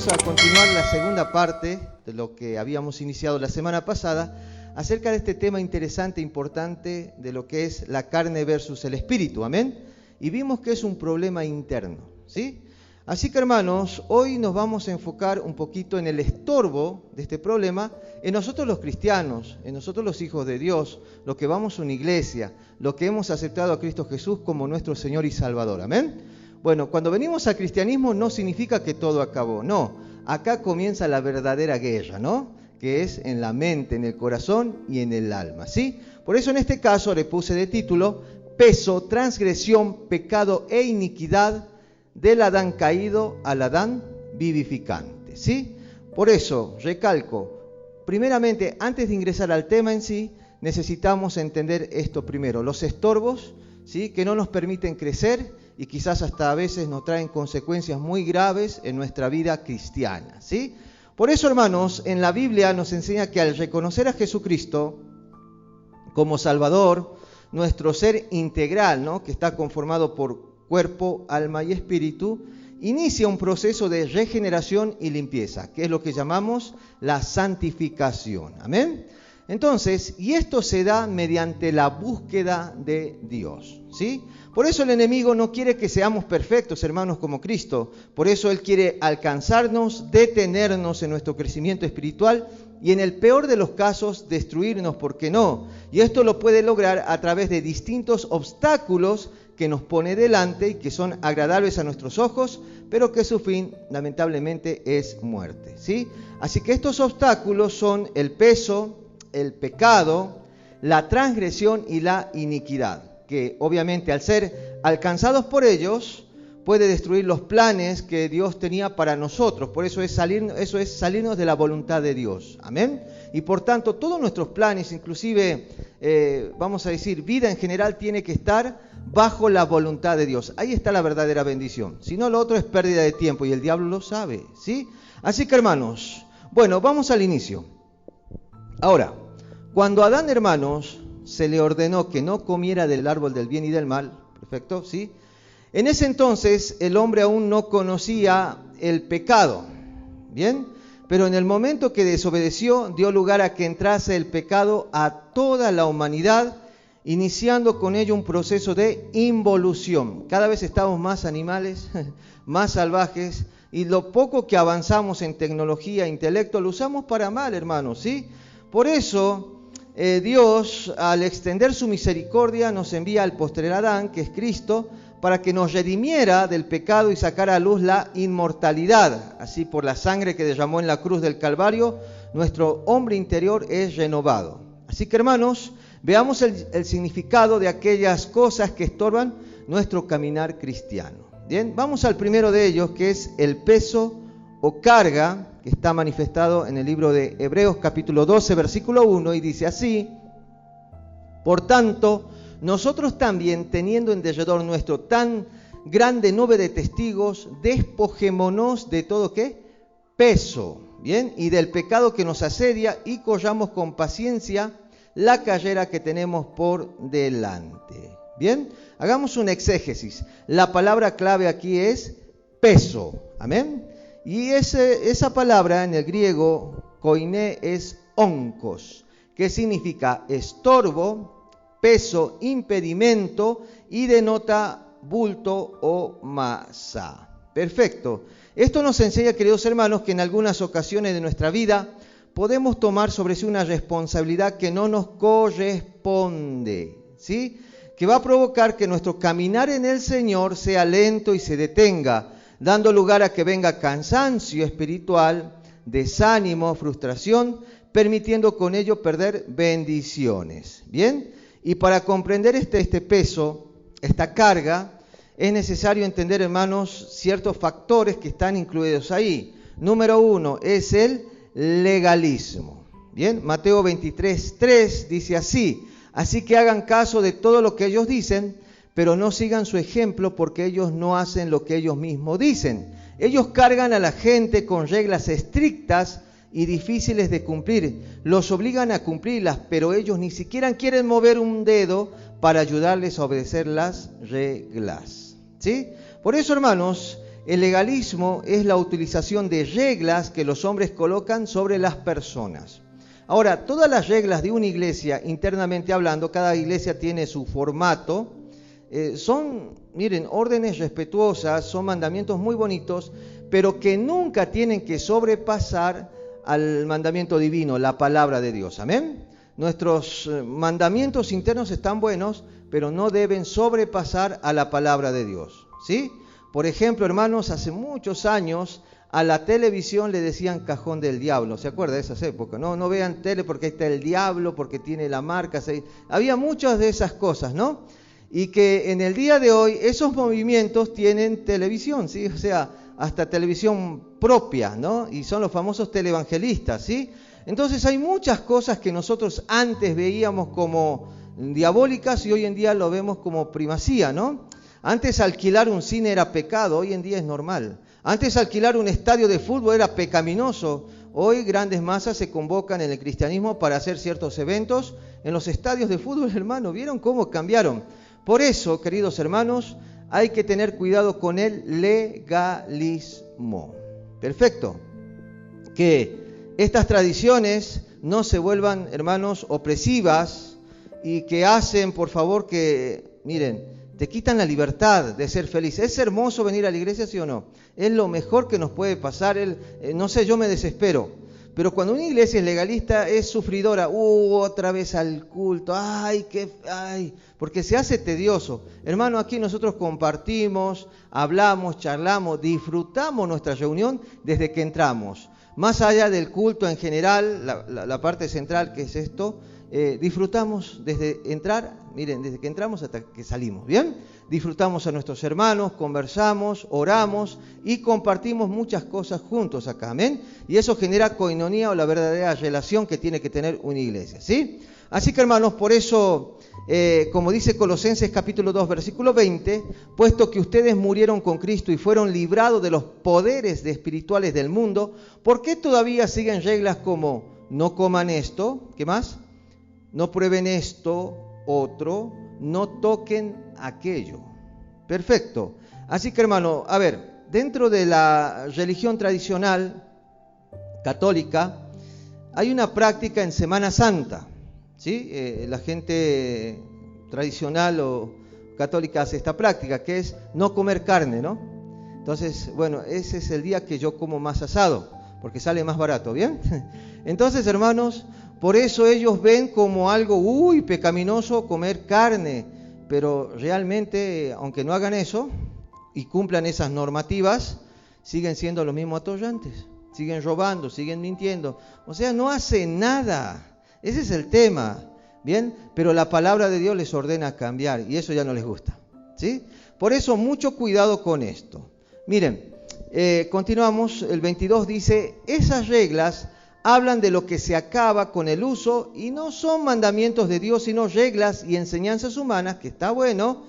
vamos a continuar la segunda parte de lo que habíamos iniciado la semana pasada acerca de este tema interesante, importante, de lo que es la carne versus el espíritu, amén. Y vimos que es un problema interno, ¿sí? Así que, hermanos, hoy nos vamos a enfocar un poquito en el estorbo de este problema, en nosotros los cristianos, en nosotros los hijos de Dios, los que vamos a una iglesia, los que hemos aceptado a Cristo Jesús como nuestro Señor y Salvador, amén. Bueno, cuando venimos al cristianismo no significa que todo acabó, no. Acá comienza la verdadera guerra, ¿no? Que es en la mente, en el corazón y en el alma, ¿sí? Por eso en este caso le puse de título: peso, transgresión, pecado e iniquidad del Adán caído al Adán vivificante, ¿sí? Por eso, recalco, primeramente, antes de ingresar al tema en sí, necesitamos entender esto primero, los estorbos, ¿sí? Que no nos permiten crecer y quizás hasta a veces nos traen consecuencias muy graves en nuestra vida cristiana, ¿sí? Por eso, hermanos, en la Biblia nos enseña que al reconocer a Jesucristo como Salvador, nuestro ser integral, ¿no? Que está conformado por cuerpo, alma y espíritu, inicia un proceso de regeneración y limpieza, que es lo que llamamos la santificación, ¿amén? Entonces, y esto se da mediante la búsqueda de Dios, ¿sí? Por eso el enemigo no quiere que seamos perfectos, hermanos, como Cristo. Por eso él quiere alcanzarnos, detenernos en nuestro crecimiento espiritual y en el peor de los casos destruirnos, ¿por qué no? Y esto lo puede lograr a través de distintos obstáculos que nos pone delante y que son agradables a nuestros ojos, pero que su fin, lamentablemente, es muerte, ¿sí? Así que estos obstáculos son el peso, el pecado, la transgresión y la iniquidad, que obviamente al ser alcanzados por ellos puede destruir los planes que Dios tenía para nosotros. Por eso es salirnos de la voluntad de Dios, amén. Y por tanto todos nuestros planes, inclusive vamos a decir vida en general, tiene que estar bajo la voluntad de Dios. Ahí está la verdadera bendición. Si no, lo otro es pérdida de tiempo y el diablo lo sabe, ¿sí? Así que, hermanos, bueno, vamos al inicio. Ahora, cuando a Adán, hermanos, se le ordenó que no comiera del árbol del bien y del mal, perfecto, ¿sí? En ese entonces el hombre aún no conocía el pecado, ¿bien? Pero en el momento que desobedeció, dio lugar a que entrase el pecado a toda la humanidad, iniciando con ello un proceso de involución. Cada vez estamos más animales, más salvajes, y lo poco que avanzamos en tecnología, intelecto, lo usamos para mal, hermanos, ¿sí? Por eso Dios, al extender su misericordia, nos envía al postrer Adán, que es Cristo, para que nos redimiera del pecado y sacara a luz la inmortalidad. Así, por la sangre que derramó en la cruz del Calvario, nuestro hombre interior es renovado. Así que, hermanos, veamos el significado de aquellas cosas que estorban nuestro caminar cristiano. Bien, vamos al primero de ellos, que es el peso o carga, que está manifestado en el libro de Hebreos capítulo 12, versículo 1, y dice así: por tanto, nosotros también, teniendo en derredor nuestro tan grande nube de testigos, despojémonos de todo, ¿qué? Peso, ¿bien? Y del pecado que nos asedia, y corramos con paciencia la carrera que tenemos por delante. ¿Bien? Hagamos un exégesis. La palabra clave aquí es peso, ¿amén? Y esa palabra en el griego, koiné, es onkos, que significa estorbo, peso, impedimento y denota bulto o masa. Perfecto. Esto nos enseña, queridos hermanos, que en algunas ocasiones de nuestra vida podemos tomar sobre sí una responsabilidad que no nos corresponde, ¿sí? Que va a provocar que nuestro caminar en el Señor sea lento y se detenga, dando lugar a que venga cansancio espiritual, desánimo, frustración, permitiendo con ello perder bendiciones. ¿Bien? Y para comprender este peso, esta carga, es necesario entender, hermanos, ciertos factores que están incluidos ahí. Número 1 es el legalismo. Bien, Mateo 23:3 dice así: así que hagan caso de todo lo que ellos dicen, pero no sigan su ejemplo, porque ellos no hacen lo que ellos mismos dicen. Ellos cargan a la gente con reglas estrictas y difíciles de cumplir. Los obligan a cumplirlas, pero ellos ni siquiera quieren mover un dedo para ayudarles a obedecer las reglas, ¿sí? Por eso, hermanos, el legalismo es la utilización de reglas que los hombres colocan sobre las personas. Ahora, todas las reglas de una iglesia, internamente hablando, cada iglesia tiene su formato, son, miren, órdenes respetuosas, son mandamientos muy bonitos, pero que nunca tienen que sobrepasar al mandamiento divino, la palabra de Dios. Amén. Nuestros mandamientos internos están buenos, pero no deben sobrepasar a la palabra de Dios, ¿sí? Por ejemplo, hermanos, hace muchos años a la televisión le decían cajón del diablo. ¿Se acuerda de esas épocas? No vean tele porque ahí está el diablo, porque tiene la marca. Había muchas de esas cosas, ¿no? Y que en el día de hoy esos movimientos tienen televisión, ¿sí? O sea, hasta televisión propia, ¿no? Y son los famosos televangelistas, ¿sí? Entonces hay muchas cosas que nosotros antes veíamos como diabólicas y hoy en día lo vemos como primacía, ¿no? Antes alquilar un cine era pecado, hoy en día es normal. Antes alquilar un estadio de fútbol era pecaminoso. Hoy grandes masas se convocan en el cristianismo para hacer ciertos eventos en los estadios de fútbol, hermano. ¿Vieron cómo cambiaron? Por eso, queridos hermanos, hay que tener cuidado con el legalismo. Perfecto. Que estas tradiciones no se vuelvan, hermanos, opresivas y que hacen, por favor, que, miren, te quitan la libertad de ser feliz. ¿Es hermoso venir a la iglesia, sí o no? Es lo mejor que nos puede pasar. No sé, yo me desespero. Pero cuando una iglesia es legalista, es sufridora. Otra vez al culto. Ay, porque se hace tedioso. Hermano, aquí nosotros compartimos, hablamos, charlamos, disfrutamos nuestra reunión desde que entramos. Más allá del culto en general, la parte central que es esto, disfrutamos desde entrar, miren, desde que entramos hasta que salimos, ¿bien? Disfrutamos a nuestros hermanos, conversamos, oramos y compartimos muchas cosas juntos acá, ¿amén? Y eso genera koinonía o la verdadera relación que tiene que tener una iglesia, ¿sí? Así que, hermanos, por eso, como dice Colosenses capítulo 2, versículo 20, puesto que ustedes murieron con Cristo y fueron librados de los poderes espirituales del mundo, ¿por qué todavía siguen reglas como no coman esto? ¿Qué más? No prueben esto, otro, no toquen aquello. Perfecto. Así que, hermano, a ver, dentro de la religión tradicional católica hay una práctica en Semana Santa, ¿sí? La gente tradicional o católica hace esta práctica, que es no comer carne, ¿no? Entonces, bueno, ese es el día que yo como más asado, porque sale más barato, ¿bien? Entonces, hermanos, por eso ellos ven como algo, pecaminoso comer carne, pero realmente, aunque no hagan eso y cumplan esas normativas, siguen siendo los mismos atollantes, siguen robando, siguen mintiendo, o sea, no hacen nada. Ese es el tema, ¿bien? Pero la palabra de Dios les ordena cambiar y eso ya no les gusta, ¿sí? Por eso, mucho cuidado con esto. Miren, continuamos, el 22 dice, esas reglas hablan de lo que se acaba con el uso y no son mandamientos de Dios, sino reglas y enseñanzas humanas, que está bueno,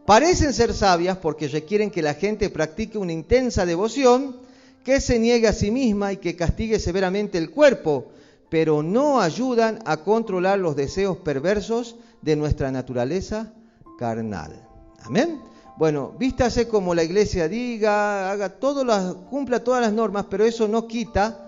parecen ser sabias porque requieren que la gente practique una intensa devoción, que se niegue a sí misma y que castigue severamente el cuerpo, pero no ayudan a controlar los deseos perversos de nuestra naturaleza carnal. Amén. Bueno, vístase como la iglesia diga, cumpla todas las normas, pero eso no quita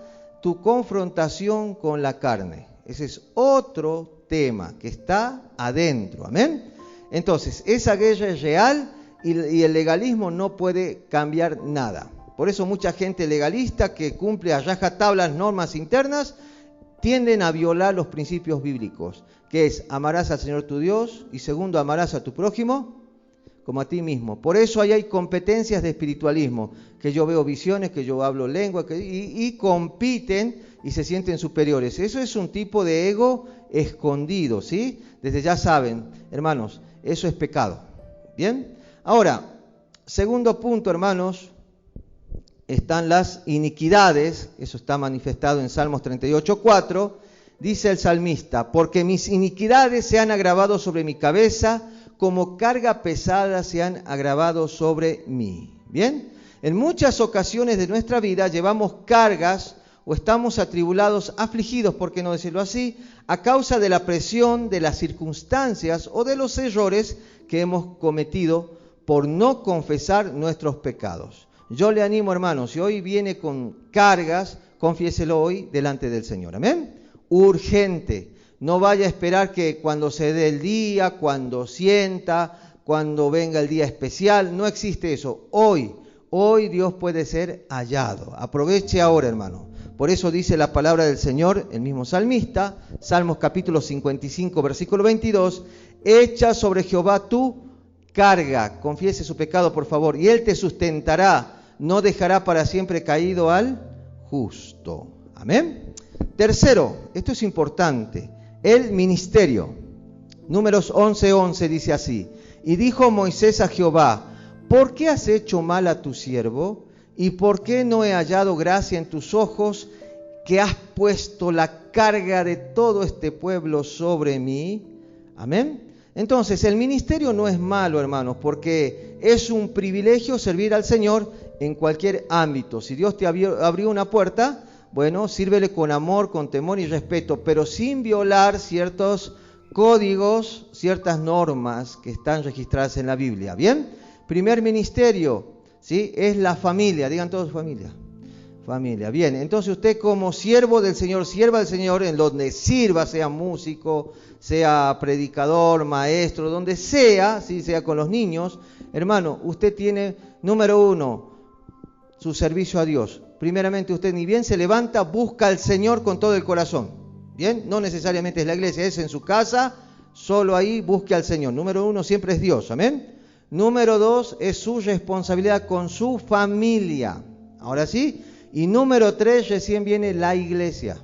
tu confrontación con la carne. Ese es otro tema que está adentro. Amén. Entonces, esa guerra es real y el legalismo no puede cambiar nada. Por eso mucha gente legalista que cumple a rajatabla las normas internas tienden a violar los principios bíblicos, que es amarás al Señor tu Dios y segundo, amarás a tu prójimo como a ti mismo. Por eso ahí hay competencias de espiritualismo, que yo veo visiones, que yo hablo lengua, y compiten y se sienten superiores. Eso es un tipo de ego escondido, ¿sí? Desde ya saben, hermanos, eso es pecado. ¿Bien? Ahora, segundo punto, hermanos, están las iniquidades, eso está manifestado en Salmos 38:4, dice el salmista, porque mis iniquidades se han agravado sobre mi cabeza, como carga pesada se han agravado sobre mí. ¿Bien? En muchas ocasiones de nuestra vida llevamos cargas o estamos atribulados, afligidos, por qué no decirlo así, a causa de la presión de las circunstancias o de los errores que hemos cometido por no confesar nuestros pecados. Yo le animo, hermano, si hoy viene con cargas, confiéselo hoy delante del Señor. Amén. Urgente. No vaya a esperar que cuando se dé el día, cuando sienta, cuando venga el día especial. No existe eso. Hoy Dios puede ser hallado. Aproveche ahora, hermano. Por eso dice la palabra del Señor, el mismo salmista, Salmos capítulo 55, versículo 22, echa sobre Jehová tu carga, confiese su pecado, por favor, y Él te sustentará, no dejará para siempre caído al justo. Amén. Tercero, esto es importante, el ministerio. Números 11:11 dice así, y dijo Moisés a Jehová, ¿por qué has hecho mal a tu siervo? ¿Y por qué no he hallado gracia en tus ojos, que has puesto la carga de todo este pueblo sobre mí? Amén. Entonces, el ministerio no es malo, hermanos, porque es un privilegio servir al Señor en cualquier ámbito. Si Dios te abrió una puerta, bueno, sírvele con amor, con temor y respeto, pero sin violar ciertos códigos, ciertas normas que están registradas en la Biblia. ¿Bien? Primer ministerio, ¿sí? Es la familia. Digan todos familia. Familia. Bien, entonces usted como siervo del Señor, sierva del Señor en donde sirva, sea músico, sea predicador, maestro, donde sea, ¿sí? Sea con los niños, hermano, usted tiene, número uno, su servicio a Dios. Primeramente usted ni bien se levanta, busca al Señor con todo el corazón. Bien, no necesariamente es la iglesia, es en su casa, solo ahí busque al Señor. Número uno siempre es Dios, amén. Número dos es su responsabilidad con su familia. Ahora sí. Y número 3, recién viene la iglesia.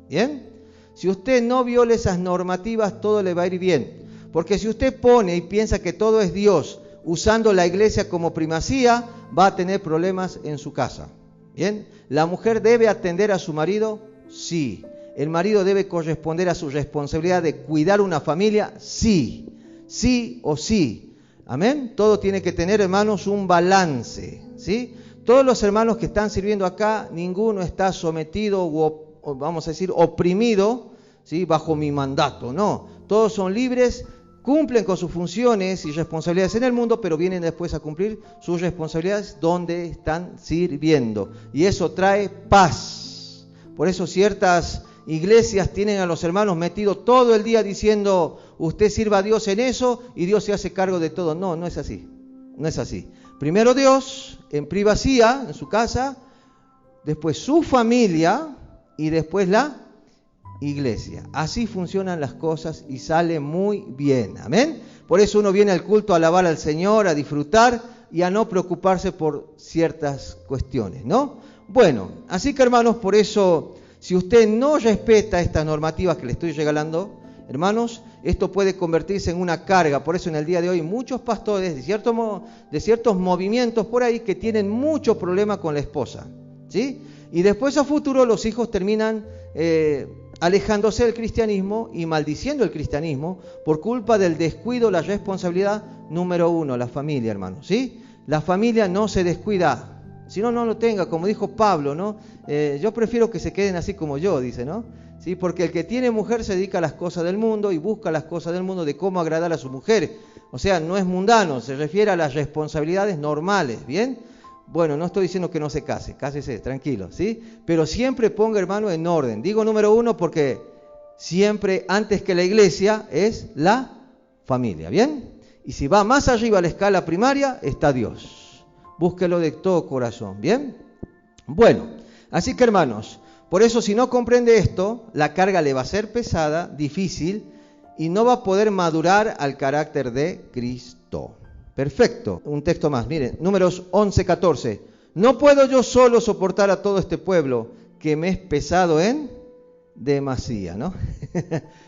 ¿Bien? Si usted no viola esas normativas, todo le va a ir bien. Porque si usted pone y piensa que todo es Dios, usando la iglesia como primacía, va a tener problemas en su casa. ¿Bien? ¿La mujer debe atender a su marido? Sí. ¿El marido debe corresponder a su responsabilidad de cuidar una familia? Sí. Sí o sí. Amén. Todo tiene que tener, hermanos, un balance. ¿Sí? Todos los hermanos que están sirviendo acá, ninguno está sometido o vamos a decir oprimido, ¿sí? Bajo mi mandato. No, todos son libres, cumplen con sus funciones y responsabilidades en el mundo, pero vienen después a cumplir sus responsabilidades donde están sirviendo. Y eso trae paz. Por eso ciertas iglesias tienen a los hermanos metidos todo el día diciendo, usted sirva a Dios en eso y Dios se hace cargo de todo. No, no es así. No es así. Primero Dios, en privacía, en su casa, después su familia y después la iglesia. Así funcionan las cosas y sale muy bien. Amén. Por eso uno viene al culto a alabar al Señor, a disfrutar y a no preocuparse por ciertas cuestiones, ¿no? Bueno, así que hermanos, por eso, si usted no respeta estas normativas que le estoy regalando, hermanos, esto puede convertirse en una carga. Por eso en el día de hoy muchos pastores de ciertos movimientos por ahí que tienen mucho problema con la esposa, ¿sí? Y después a futuro los hijos terminan alejándose del cristianismo y maldiciendo el cristianismo por culpa del descuido, la responsabilidad número uno, la familia, hermanos, ¿sí? La familia no se descuida. Si no, no lo tenga, como dijo Pablo, ¿no? Yo prefiero que se queden así como yo, dice, ¿no? Sí, porque el que tiene mujer se dedica a las cosas del mundo y busca las cosas del mundo de cómo agradar a su mujer. O sea, no es mundano, se refiere a las responsabilidades normales, ¿bien? Bueno, no estoy diciendo que no se case, cásese, tranquilo, ¿sí? Pero siempre ponga, hermano, en orden. Digo número uno porque siempre antes que la iglesia es la familia, ¿bien? Y si va más arriba a la escala primaria, está Dios. Búsquelo de todo corazón, ¿bien? Bueno, así que hermanos, por eso si no comprende esto, la carga le va a ser pesada, difícil, y no va a poder madurar al carácter de Cristo. Perfecto. Un texto más, miren, Números 11:14. No puedo yo solo soportar a todo este pueblo, que me es pesado en demasía, ¿no?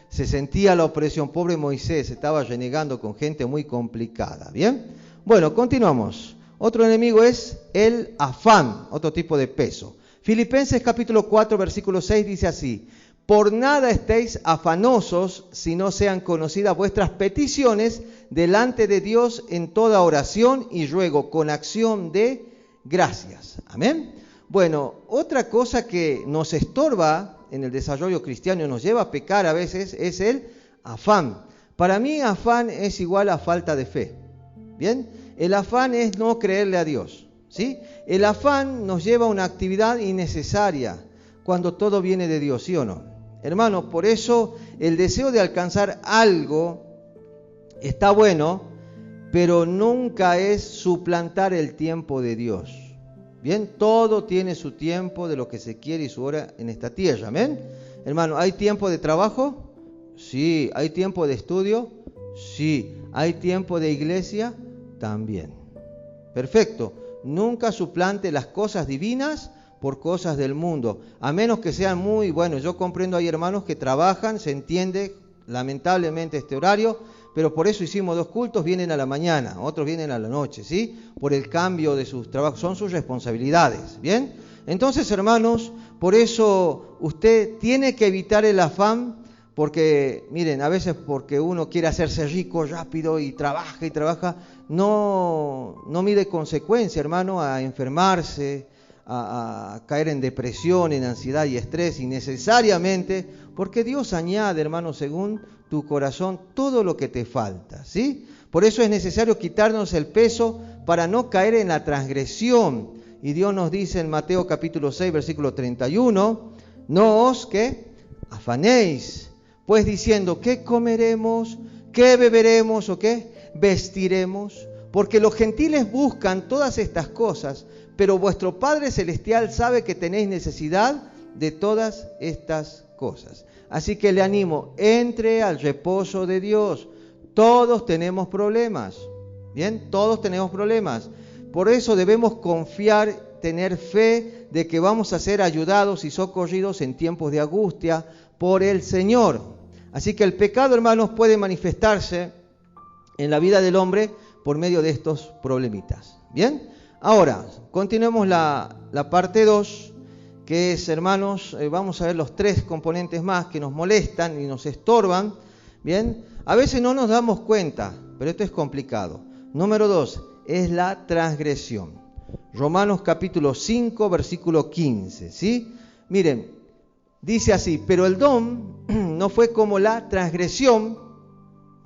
Se sentía la opresión. Pobre Moisés, estaba renegando con gente muy complicada, ¿bien? Bueno, continuamos. Otro enemigo es el afán, otro tipo de peso. Filipenses capítulo 4, versículo 6 dice así: por nada estéis afanosos, si no sean conocidas vuestras peticiones delante de Dios en toda oración y ruego con acción de gracias. Amén. Bueno, otra cosa que nos estorba en el desarrollo cristiano y nos lleva a pecar a veces es el afán. Para mí afán es igual a falta de fe. Bien, el afán es no creerle a Dios. ¿sí? El afán nos lleva a una actividad innecesaria cuando todo viene de Dios, ¿sí o no? Hermano, por eso el deseo de alcanzar algo está bueno, pero nunca es suplantar el tiempo de Dios. Bien, todo tiene su tiempo de lo que se quiere y su hora en esta tierra, ¿amén? Hermano, ¿hay tiempo de trabajo? Sí. ¿Hay tiempo de estudio? Sí. ¿Hay tiempo de iglesia? También. Perfecto. Nunca suplante las cosas divinas por cosas del mundo, a menos que sean muy buenos. Yo comprendo, hay hermanos que trabajan, se entiende lamentablemente este horario, pero por eso hicimos 2 cultos, vienen a la mañana, otros vienen a la noche, ¿sí? Por el cambio de sus trabajos, son sus responsabilidades, ¿bien? Entonces, hermanos, por eso usted tiene que evitar el afán, porque, miren, a veces porque uno quiere hacerse rico rápido y trabaja, no mide consecuencia, hermano, a enfermarse, a caer en depresión, en ansiedad y estrés innecesariamente, porque Dios añade, hermano, según tu corazón, todo lo que te falta, ¿sí? Por eso es necesario quitarnos el peso para no caer en la transgresión. Y Dios nos dice en Mateo capítulo 6, versículo 31, no os, ¿qué? Afanéis, pues diciendo, ¿qué comeremos? ¿Qué beberemos? ¿O qué? ¿Vestiremos? Porque los gentiles buscan todas estas cosas, pero vuestro Padre Celestial sabe que tenéis necesidad de todas estas cosas. Así que le animo, entre al reposo de Dios. Todos tenemos problemas, ¿bien? Todos tenemos problemas. Por eso debemos confiar, tener fe de que vamos a ser ayudados y socorridos en tiempos de angustia por el Señor. Así que el pecado, hermanos, puede manifestarse en la vida del hombre por medio de estos problemitas, ¿bien? Ahora, continuemos la parte 2. Que es, hermanos, vamos a ver los 3 componentes más que nos molestan y nos estorban, ¿bien? A veces no nos damos cuenta, pero esto es complicado. Número 2, es la transgresión. Romanos capítulo 5, versículo 15, ¿sí? Miren, dice así, pero el don no fue como la transgresión,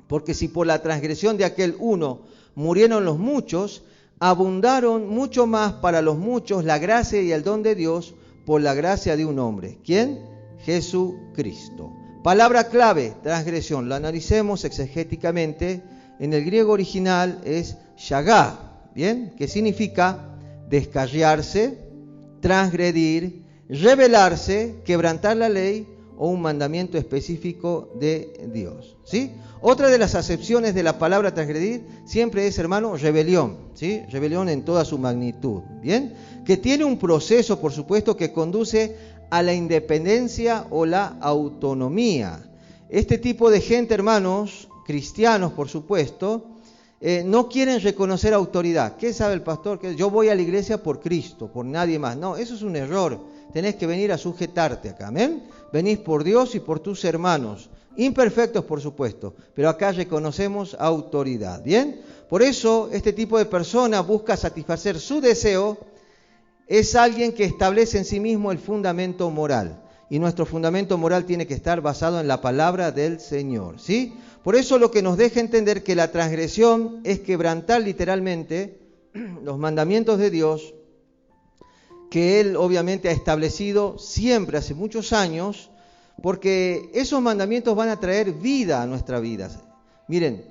porque si por la transgresión de aquel uno murieron los muchos, abundaron mucho más para los muchos la gracia y el don de Dios, por la gracia de un hombre. ¿Quién? Jesucristo. Palabra clave, transgresión. Lo analicemos exegéticamente. En el griego original es shagá, ¿bien? Que significa descarriarse, transgredir, rebelarse, quebrantar la ley o un mandamiento específico de Dios, ¿sí? Otra de las acepciones de la palabra transgredir siempre es, hermano, rebelión, ¿sí? Rebelión en toda su magnitud, ¿bien? Que tiene un proceso, por supuesto, que conduce a la independencia o la autonomía. Este tipo de gente, hermanos, cristianos, por supuesto, no quieren reconocer autoridad. ¿Qué sabe el pastor? Que yo voy a la iglesia por Cristo, por nadie más. No, eso es un error. Tenés que venir a sujetarte acá, ¿amén? Venís por Dios y por tus hermanos. Imperfectos, por supuesto, pero acá reconocemos autoridad, ¿bien? Por eso, este tipo de persona busca satisfacer su deseo. Es alguien que establece en sí mismo el fundamento moral. Y nuestro fundamento moral tiene que estar basado en la palabra del Señor, ¿sí? Por eso lo que nos deja entender que la transgresión es quebrantar literalmente los mandamientos de Dios, que Él obviamente ha establecido siempre, hace muchos años, porque esos mandamientos van a traer vida a nuestra vida. Miren,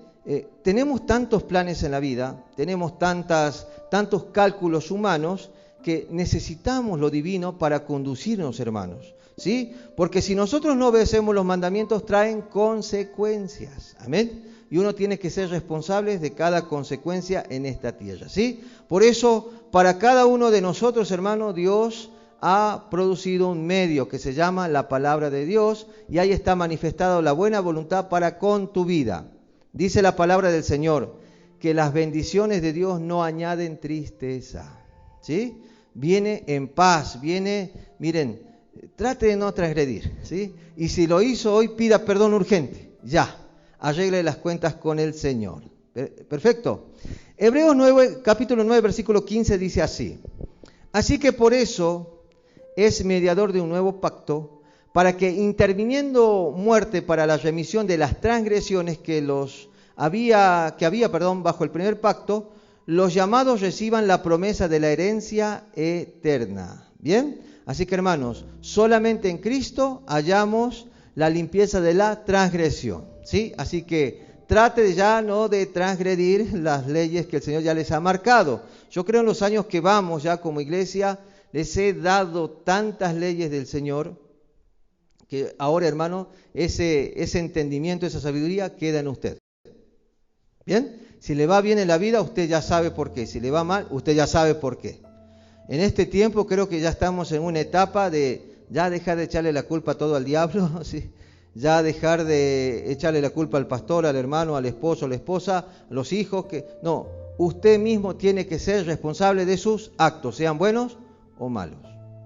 tenemos tantos planes en la vida, tenemos tantos cálculos humanos, que necesitamos lo divino para conducirnos, hermanos, ¿sí? Porque si nosotros no obedecemos los mandamientos, traen consecuencias, amén. Y uno tiene que ser responsable de cada consecuencia en esta tierra, ¿sí? Por eso, para cada uno de nosotros, hermanos, Dios ha producido un medio que se llama la palabra de Dios, y ahí está manifestado la buena voluntad para con tu vida. Dice la palabra del Señor, que las bendiciones de Dios no añaden tristeza, ¿sí? Viene en paz, miren, trate de no transgredir, ¿sí? Y si lo hizo hoy, pida perdón urgente, ya, arregle las cuentas con el Señor. Perfecto. Hebreos 9, capítulo 9, versículo 15 dice así, así que por eso es mediador de un nuevo pacto, para que interviniendo muerte para la remisión de las transgresiones que había bajo el primer pacto, los llamados reciban la promesa de la herencia eterna. ¿Bien? Así que hermanos, solamente en Cristo hallamos la limpieza de la transgresión. ¿Sí? Así que trate ya no de transgredir las leyes que el Señor ya les ha marcado. Yo creo en los años que vamos ya como iglesia, les he dado tantas leyes del Señor, que ahora, hermano, ese entendimiento, esa sabiduría queda en usted. ¿Bien? Si le va bien en la vida, usted ya sabe por qué. Si le va mal, usted ya sabe por qué. En este tiempo creo que ya estamos en una etapa de ya dejar de echarle la culpa todo al diablo, ¿sí? Ya dejar de echarle la culpa al pastor, al hermano, al esposo, a la esposa, a los hijos. No, usted mismo tiene que ser responsable de sus actos, sean buenos o malos.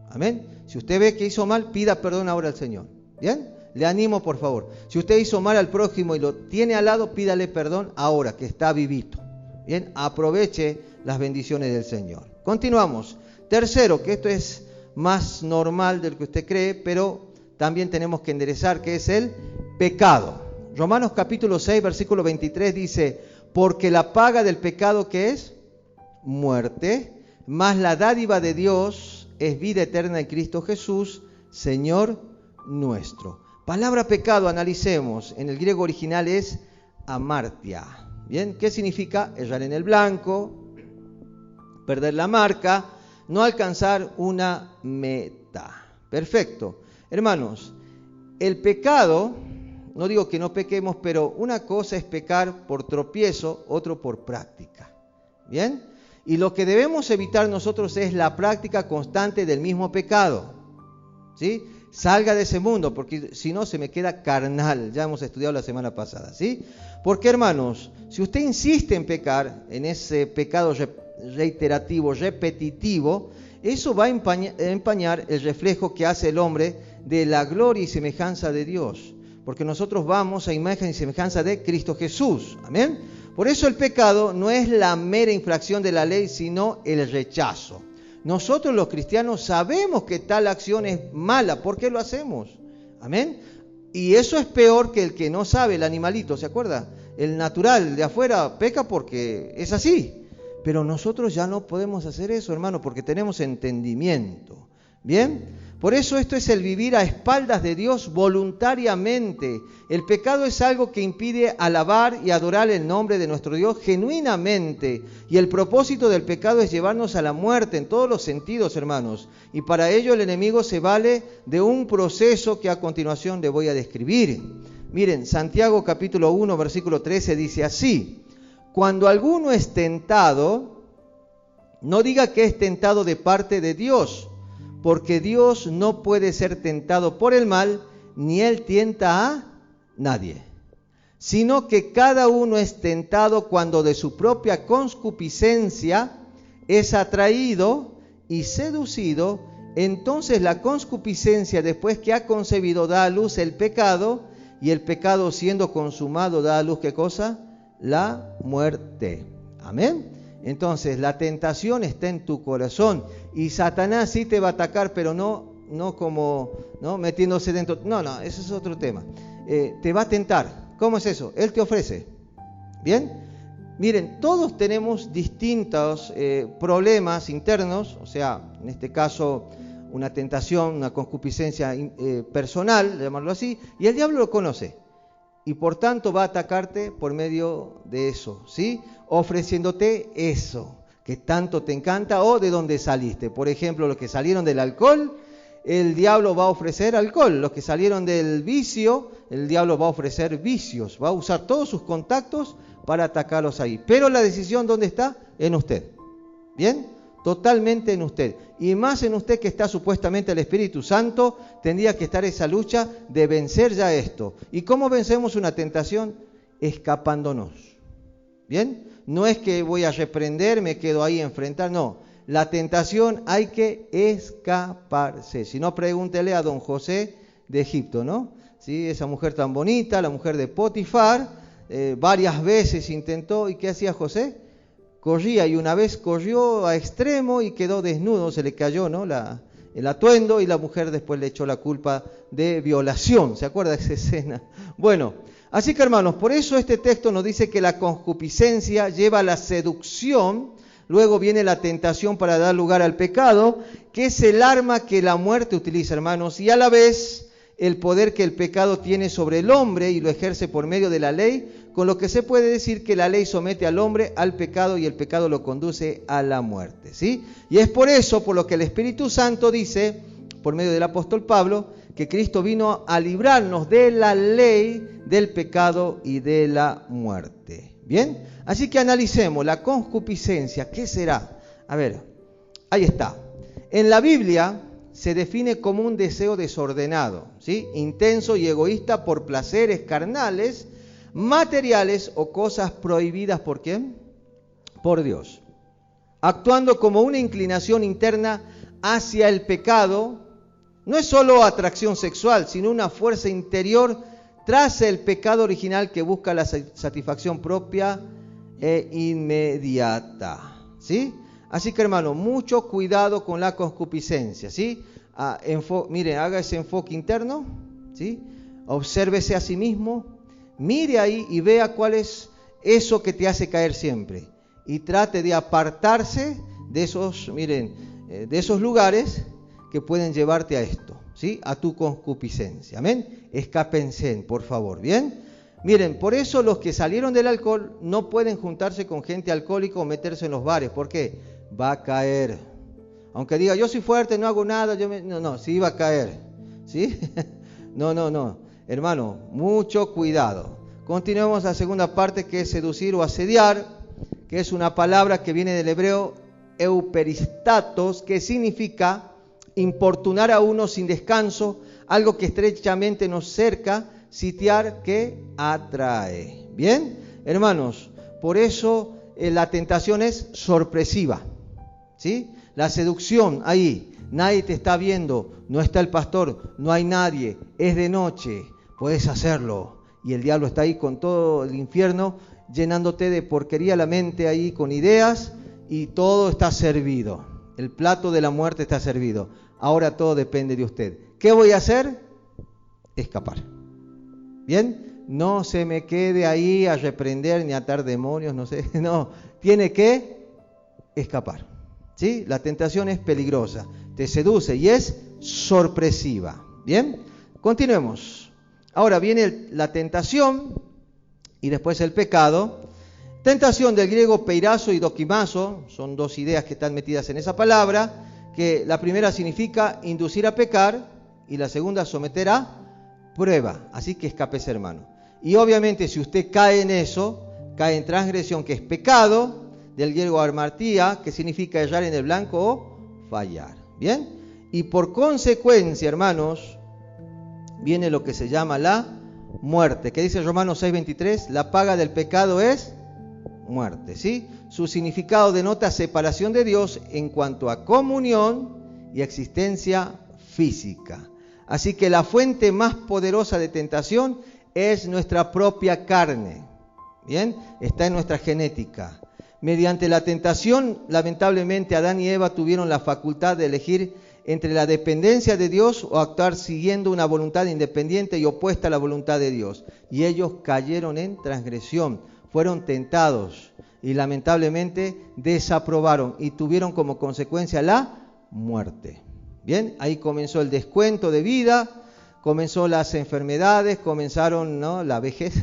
Amén. Si usted ve que hizo mal, pida perdón ahora al Señor. ¿Bien? Le animo, por favor. Si usted hizo mal al prójimo y lo tiene al lado, pídale perdón ahora, que está vivito. Bien, aproveche las bendiciones del Señor. Continuamos. Tercero, que esto es más normal de lo que usted cree, pero también tenemos que enderezar, que es el pecado. Romanos capítulo 6, versículo 23 dice, porque la paga del pecado, ¿qué es? Muerte, mas la dádiva de Dios es vida eterna en Cristo Jesús, Señor nuestro. Palabra pecado, analicemos. En el griego original es amartia. ¿Bien? ¿Qué significa? Errar en el blanco, perder la marca, no alcanzar una meta. Perfecto. Hermanos, el pecado, no digo que no pequemos, pero una cosa es pecar por tropiezo, otro por práctica. ¿Bien? Y lo que debemos evitar nosotros es la práctica constante del mismo pecado. ¿Sí? Salga de ese mundo, porque si no se me queda carnal. Ya hemos estudiado la semana pasada, ¿sí? Porque, hermanos, si usted insiste en pecar, en ese pecado reiterativo, repetitivo, eso va a empañar el reflejo que hace el hombre de la gloria y semejanza de Dios. Porque nosotros vamos a imagen y semejanza de Cristo Jesús. Amén. Por eso el pecado no es la mera infracción de la ley, sino el rechazo. Nosotros los cristianos sabemos que tal acción es mala. ¿Por qué lo hacemos? Amén. Y eso es peor que el que no sabe, el animalito, ¿se acuerda? El natural de afuera peca porque es así. Pero nosotros ya no podemos hacer eso, hermano, porque tenemos entendimiento. ¿Bien? Por eso esto es el vivir a espaldas de Dios voluntariamente. El pecado es algo que impide alabar y adorar el nombre de nuestro Dios genuinamente. Y el propósito del pecado es llevarnos a la muerte en todos los sentidos, hermanos. Y para ello el enemigo se vale de un proceso que a continuación le voy a describir. Miren, Santiago capítulo 1, versículo 13 dice así: cuando alguno es tentado, no diga que es tentado de parte de Dios, porque Dios no puede ser tentado por el mal, ni Él tienta a nadie, sino que cada uno es tentado cuando de su propia concupiscencia es atraído y seducido. Entonces la concupiscencia, después que ha concebido, da a luz el pecado, y el pecado, siendo consumado, da a luz ¿qué cosa? La muerte. Amén. Entonces la tentación está en tu corazón, y Satanás sí te va a atacar, pero no como metiéndose dentro. No, ese es otro tema. Te va a tentar. ¿Cómo es eso? Él te ofrece. ¿Bien? Miren, todos tenemos distintos problemas internos, o sea, en este caso una tentación, una concupiscencia personal, llamarlo así, y el diablo lo conoce. Y por tanto va a atacarte por medio de eso, ¿sí? Ofreciéndote eso que tanto te encanta o de donde saliste. Por ejemplo, los que salieron del alcohol, el diablo va a ofrecer alcohol. Los que salieron del vicio, el diablo va a ofrecer vicios. Va a usar todos sus contactos para atacarlos ahí. Pero la decisión, ¿dónde está? En usted. ¿Bien? Totalmente en usted. Y más en usted, que está supuestamente el Espíritu Santo, tendría que estar esa lucha de vencer ya esto. ¿Y cómo vencemos una tentación? Escapándonos. ¿Bien? No es que voy a reprender, me quedo ahí a enfrentar, no. La tentación hay que escaparse. Si no, pregúntele a don José de Egipto, ¿no? ¿Sí? Esa mujer tan bonita, la mujer de Potifar, varias veces intentó. ¿Y qué hacía José? Corría, y una vez corrió a extremo y quedó desnudo, se le cayó, ¿no? El atuendo, y la mujer después le echó la culpa de violación. ¿Se acuerda de esa escena? Bueno, Así que hermanos, por eso este texto nos dice que la concupiscencia lleva a la seducción, luego viene la tentación para dar lugar al pecado, que es el arma que la muerte utiliza, hermanos, y a la vez el poder que el pecado tiene sobre el hombre y lo ejerce por medio de la ley, con lo que se puede decir que la ley somete al hombre al pecado y el pecado lo conduce a la muerte, ¿sí? Y es por eso, por lo que el Espíritu Santo dice, por medio del apóstol Pablo, que Cristo vino a librarnos de la ley, del pecado y de la muerte. ¿Bien? Así que analicemos la concupiscencia. ¿Qué será? A ver, ahí está. En la Biblia se define como un deseo desordenado, ¿sí? Intenso y egoísta por placeres carnales, materiales o cosas prohibidas. ¿Por quién? Por Dios. Actuando como una inclinación interna hacia el pecado. No es solo atracción sexual, sino una fuerza interior tras el pecado original que busca la satisfacción propia e inmediata, ¿sí? Así que, hermano, mucho cuidado con la concupiscencia, ¿sí? Miren, haga ese enfoque interno, ¿sí? Obsérvese a sí mismo, mire ahí y vea cuál es eso que te hace caer siempre. Y trate de apartarse de esos, de esos lugares que pueden llevarte a esto, ¿sí? A tu concupiscencia. Amén. Escápense, por favor. Bien. Miren, por eso los que salieron del alcohol no pueden juntarse con gente alcohólica o meterse en los bares. ¿Por qué? Va a caer. Aunque diga, yo soy fuerte, no hago nada, no, sí va a caer. ¿Sí? No. Hermano, mucho cuidado. Continuemos a la segunda parte, que es seducir o asediar, que es una palabra que viene del hebreo euperistatos, que significa importunar a uno sin descanso, algo que estrechamente nos cerca, sitiar, que atrae. Bien, hermanos, por eso la tentación es sorpresiva, ¿sí? La seducción ahí, nadie te está viendo, no está el pastor, no hay nadie, es de noche, puedes hacerlo. Y el diablo está ahí con todo el infierno, llenándote de porquería la mente ahí con ideas, y todo está servido. El plato de la muerte está servido. Ahora todo depende de usted. ¿Qué voy a hacer? Escapar. ¿Bien? No se me quede ahí a reprender ni a atar demonios, no sé. No, tiene que escapar. ¿Sí? La tentación es peligrosa, te seduce y es sorpresiva. ¿Bien? Continuemos. Ahora viene la tentación y después el pecado. Tentación del griego peirazo y dokimazo, son dos ideas que están metidas en esa palabra, que la primera significa inducir a pecar y la segunda someter a prueba. Así que escapes, hermano. Y obviamente si usted cae en eso, cae en transgresión, que es pecado, del griego armartía, que significa errar en el blanco o fallar. ¿Bien? Y por consecuencia, hermanos, viene lo que se llama la muerte, que dice Romanos 6:23, la paga del pecado es muerte, ¿sí? Su significado denota separación de Dios en cuanto a comunión y existencia física. Así que la fuente más poderosa de tentación es nuestra propia carne. ¿Bien? Está en nuestra genética. Mediante la tentación, lamentablemente, Adán y Eva tuvieron la facultad de elegir entre la dependencia de Dios o actuar siguiendo una voluntad independiente y opuesta a la voluntad de Dios. Y ellos cayeron en transgresión, fueron tentados y lamentablemente desaprobaron y tuvieron como consecuencia la muerte. Bien, ahí comenzó el descuento de vida, comenzó las enfermedades, comenzaron, ¿no?, la vejez,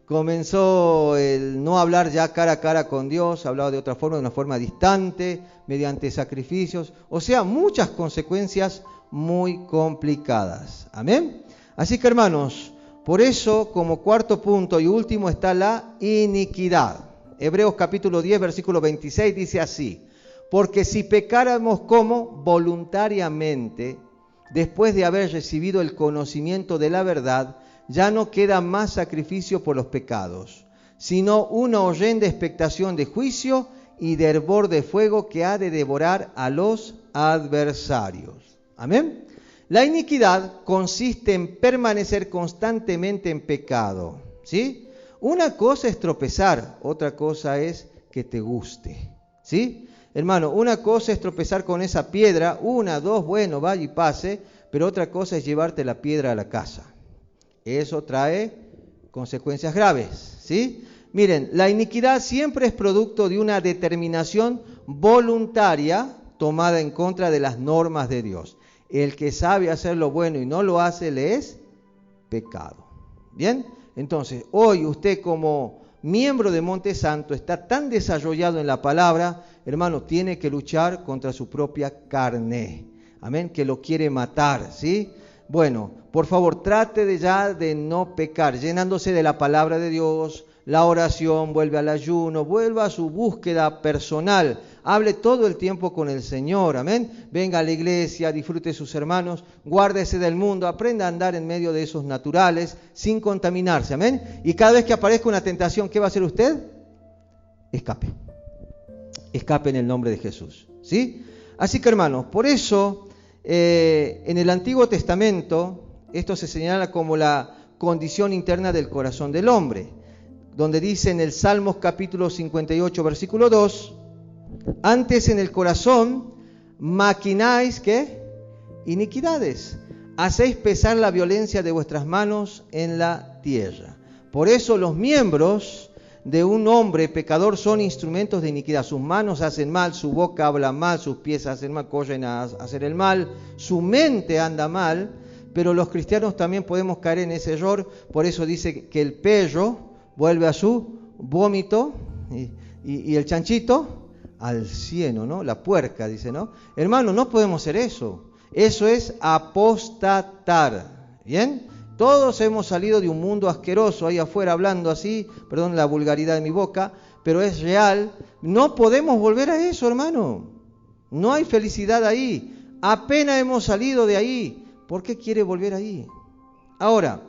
comenzó el no hablar ya cara a cara con Dios, hablaba de otra forma, de una forma distante, mediante sacrificios, o sea, muchas consecuencias muy complicadas. Amén. Así que, hermanos, por eso, como cuarto punto y último, está la iniquidad. Hebreos capítulo 10, versículo 26 dice así: porque si pecáramos como voluntariamente, después de haber recibido el conocimiento de la verdad, ya no queda más sacrificio por los pecados, sino una horrenda expectación de juicio y de hervor de fuego que ha de devorar a los adversarios. Amén. La iniquidad consiste en permanecer constantemente en pecado, ¿sí? Una cosa es tropezar, otra cosa es que te guste, ¿sí? Hermano, una cosa es tropezar con esa piedra, una, dos, bueno, vaya y pase, pero otra cosa es llevarte la piedra a la casa. Eso trae consecuencias graves, ¿sí? Miren, la iniquidad siempre es producto de una determinación voluntaria tomada en contra de las normas de Dios. El que sabe hacer lo bueno y no lo hace, le es pecado. ¿Bien? Entonces, hoy usted como miembro de Monte Santo está tan desarrollado en la palabra, hermano, tiene que luchar contra su propia carne. Amén, que lo quiere matar, ¿sí? Bueno, por favor, trate de no pecar, llenándose de la palabra de Dios, la oración, vuelve al ayuno, vuelva a su búsqueda personal, hable todo el tiempo con el Señor, amén. Venga a la iglesia, disfrute de sus hermanos, guárdese del mundo, aprenda a andar en medio de esos naturales sin contaminarse, amén. Y cada vez que aparezca una tentación, ¿qué va a hacer usted? Escape. Escape en el nombre de Jesús, ¿sí? Así que hermanos, por eso en el Antiguo Testamento esto se señala como la condición interna del corazón del hombre, donde dice en el Salmos capítulo 58 versículo 2, antes en el corazón maquináis, ¿qué? Iniquidades, hacéis pesar la violencia de vuestras manos en la tierra. Por eso los miembros de un hombre pecador son instrumentos de iniquidad. Sus manos hacen mal, su boca habla mal, sus pies hacen mal, corren a hacer el mal, su mente anda mal, pero los cristianos también podemos caer en ese error. Por eso dice que el perro vuelve a su vómito y el chanchito al cieno, ¿no? La puerca, dice, ¿no? Hermano, no podemos hacer eso. Eso es apostatar, ¿bien? Todos hemos salido de un mundo asqueroso ahí afuera hablando así, perdón la vulgaridad de mi boca, pero es real. No podemos volver a eso, hermano. No hay felicidad ahí. Apenas hemos salido de ahí. ¿Por qué quiere volver ahí? Ahora,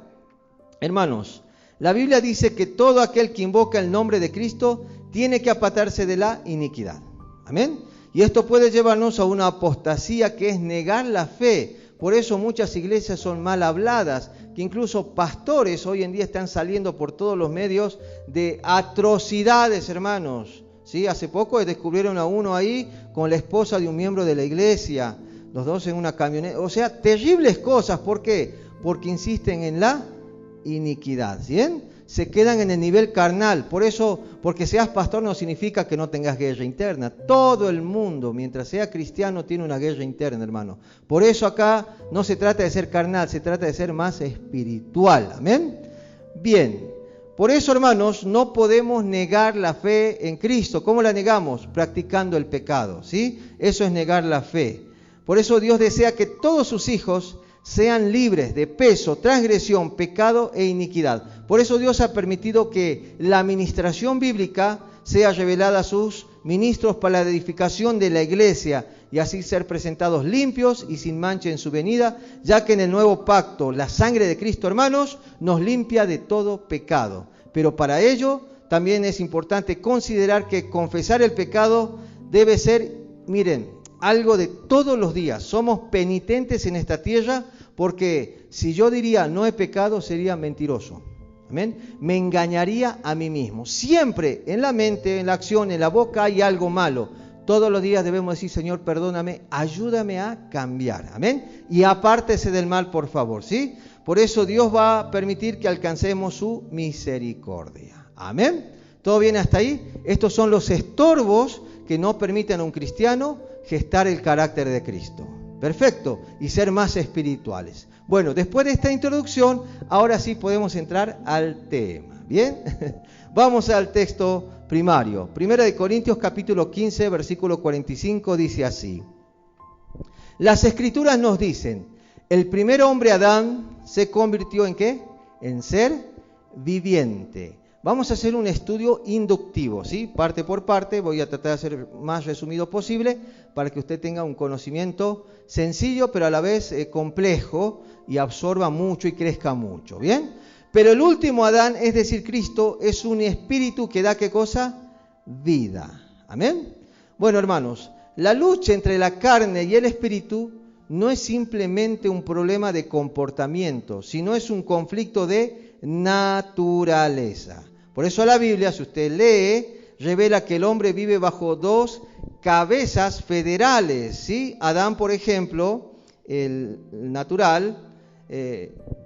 hermanos, la Biblia dice que todo aquel que invoca el nombre de Cristo tiene que apartarse de la iniquidad. Amén. Y esto puede llevarnos a una apostasía que es negar la fe. Por eso muchas iglesias son mal habladas, que incluso pastores hoy en día están saliendo por todos los medios de atrocidades, hermanos. ¿Sí? Hace poco descubrieron a uno ahí con la esposa de un miembro de la iglesia, los dos en una camioneta. O sea, terribles cosas. ¿Por qué? Porque insisten en la iniquidad, ¿bien? Se quedan en el nivel carnal. Por eso, porque seas pastor no significa que no tengas guerra interna. Todo el mundo, mientras sea cristiano, tiene una guerra interna, hermano. Por eso acá no se trata de ser carnal, se trata de ser más espiritual. ¿Amén? Bien. Por eso, hermanos, no podemos negar la fe en Cristo. ¿Cómo la negamos? Practicando el pecado, ¿sí? Eso es negar la fe. Por eso Dios desea que todos sus hijos sean libres de peso, transgresión, pecado e iniquidad. Por eso Dios ha permitido que la administración bíblica sea revelada a sus ministros para la edificación de la iglesia y así ser presentados limpios y sin mancha en su venida, ya que en el nuevo pacto la sangre de Cristo, hermanos, nos limpia de todo pecado. Pero para ello también es importante considerar que confesar el pecado debe ser, miren, algo de todos los días. Somos penitentes en esta tierra porque si yo diría no he pecado sería mentiroso. ¿Amén? Me engañaría a mí mismo. Siempre en la mente, en la acción, en la boca hay algo malo. Todos los días debemos decir, Señor, perdóname, ayúdame a cambiar. Amén. Y apártese del mal, por favor, ¿sí? Por eso Dios va a permitir que alcancemos su misericordia. Amén. ¿Todo bien hasta ahí? Estos son los estorbos que no permiten a un cristiano gestar el carácter de Cristo. Perfecto. Y ser más espirituales. Bueno, después de esta introducción, ahora sí podemos entrar al tema. ¿Bien? Vamos al texto primario. Primera de Corintios capítulo 15, versículo 45 dice así. Las Escrituras nos dicen, el primer hombre Adán se convirtió ¿en qué? En ser viviente. Vamos a hacer un estudio inductivo, ¿sí? Parte por parte, voy a tratar de hacer más resumido posible para que usted tenga un conocimiento sencillo, pero a la vez complejo y absorba mucho y crezca mucho, ¿bien? Pero el último Adán, es decir, Cristo, es un espíritu que da ¿qué cosa? Vida. ¿Amén? Bueno, hermanos, la lucha entre la carne y el espíritu no es simplemente un problema de comportamiento, sino es un conflicto de naturaleza. Por eso la Biblia, si usted lee, revela que el hombre vive bajo dos cabezas federales, ¿sí? Adán, por ejemplo, el natural,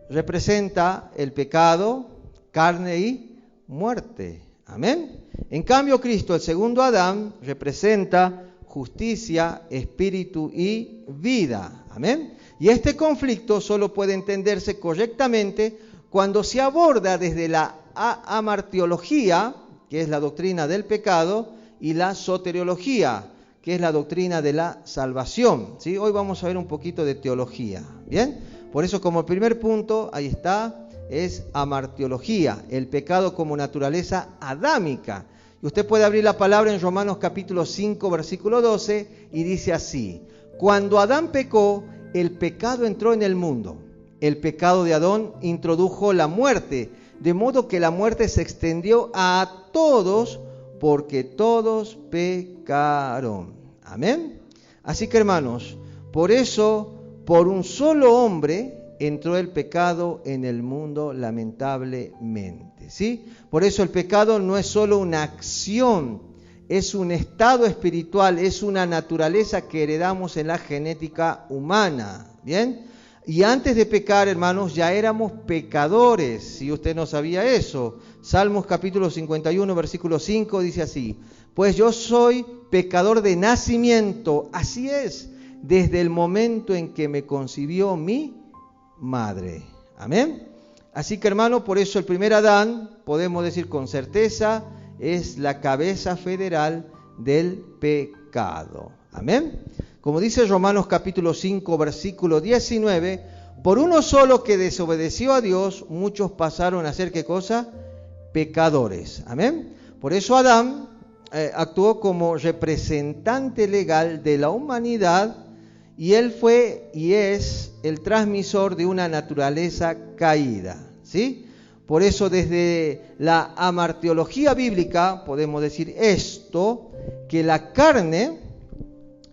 representa el pecado, carne y muerte. Amén. En cambio, Cristo, el segundo Adán, representa justicia, espíritu y vida. Amén. Y este conflicto solo puede entenderse correctamente cuando se aborda desde la amartiología, que es la doctrina del pecado, y la soteriología, que es la doctrina de la salvación. ¿Sí? Hoy vamos a ver un poquito de teología. ¿Bien? Por eso, como primer punto, ahí está, es amartiología, el pecado como naturaleza adámica. Y usted puede abrir la palabra en Romanos capítulo 5, versículo 12, y dice así: cuando Adán pecó, el pecado entró en el mundo. El pecado de Adán introdujo la muerte, de modo que la muerte se extendió a todos, porque todos pecaron. Amén. Así que, hermanos, por eso, por un solo hombre entró el pecado en el mundo, lamentablemente. ¿Sí? Por eso el pecado no es solo una acción, es un estado espiritual, es una naturaleza que heredamos en la genética humana. ¿Bien? Y antes de pecar, hermanos, ya éramos pecadores, si usted no sabía eso. Salmos capítulo 51, versículo 5 dice así: pues yo soy pecador de nacimiento, así es, desde el momento en que me concibió mi madre. Amén. Así que, hermano, por eso el primer Adán, podemos decir con certeza, es la cabeza federal del pecado. Amén. Como dice Romanos capítulo 5, versículo 19, por uno solo que desobedeció a Dios, muchos pasaron a ser, ¿qué cosa? Pecadores. Amén. Por eso Adán actuó como representante legal de la humanidad, y él fue y es el transmisor de una naturaleza caída. ¿Sí? Por eso desde la amartiología bíblica podemos decir esto, que la carne,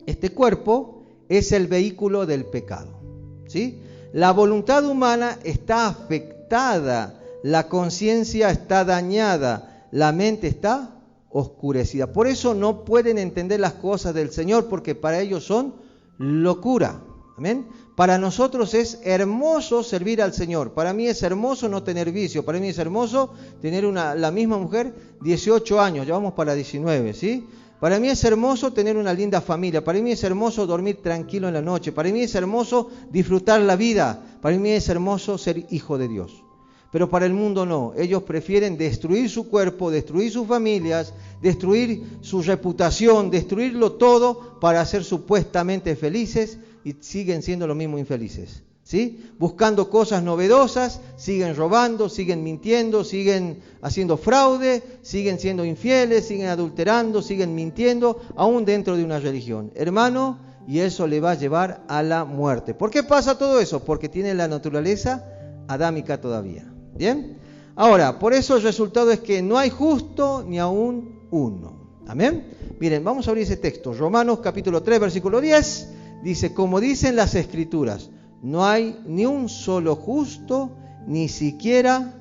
este cuerpo, es el vehículo del pecado. ¿Sí? La voluntad humana está afectada, la conciencia está dañada, la mente está oscurecida. Por eso no pueden entender las cosas del Señor, porque para ellos son locura. Amén. Para nosotros es hermoso servir al Señor. Para mí es hermoso no tener vicio. Para mí es hermoso tener la misma mujer 18 años. Ya vamos para 19, ¿sí? Para mí es hermoso tener una linda familia. Para mí es hermoso dormir tranquilo en la noche. Para mí es hermoso disfrutar la vida. Para mí es hermoso ser hijo de Dios. Pero para el mundo no. Ellos prefieren destruir su cuerpo, destruir sus familias, destruir su reputación, destruirlo todo para ser supuestamente felices, y siguen siendo lo mismo infelices. ¿Sí? Buscando cosas novedosas, siguen robando, siguen mintiendo, siguen haciendo fraude, siguen siendo infieles, siguen adulterando, siguen mintiendo, aún dentro de una religión. Hermano, y eso le va a llevar a la muerte. ¿Por qué pasa todo eso? Porque tiene la naturaleza adámica todavía. ¿Bien? Ahora, por eso el resultado es que no hay justo ni aún uno. ¿Amén? Miren, vamos a abrir ese texto. Romanos capítulo 3, versículo 10, dice: como dicen las Escrituras, no hay ni un solo justo, ni siquiera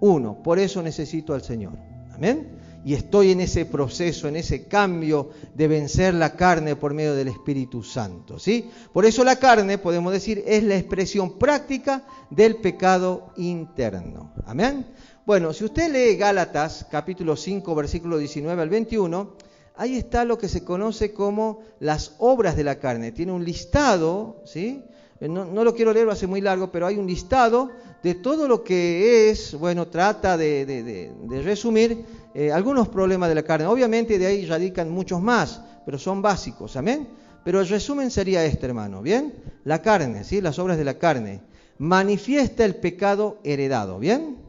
uno. Por eso necesito al Señor. Amén. Y estoy en ese proceso, en ese cambio de vencer la carne por medio del Espíritu Santo. ¿Sí? Por eso la carne, podemos decir, es la expresión práctica del pecado interno. Amén. Bueno, si usted lee Gálatas capítulo 5, versículo 19 al 21, ahí está lo que se conoce como las obras de la carne. Tiene un listado, ¿sí? No lo quiero leer, va a ser muy largo, pero hay un listado de todo lo que es, bueno, trata de resumir algunos problemas de la carne. Obviamente de ahí radican muchos más, pero son básicos, ¿amén? Pero el resumen sería este, hermano, ¿bien? La carne, ¿sí? Las obras de la carne. Manifiesta el pecado heredado, ¿bien?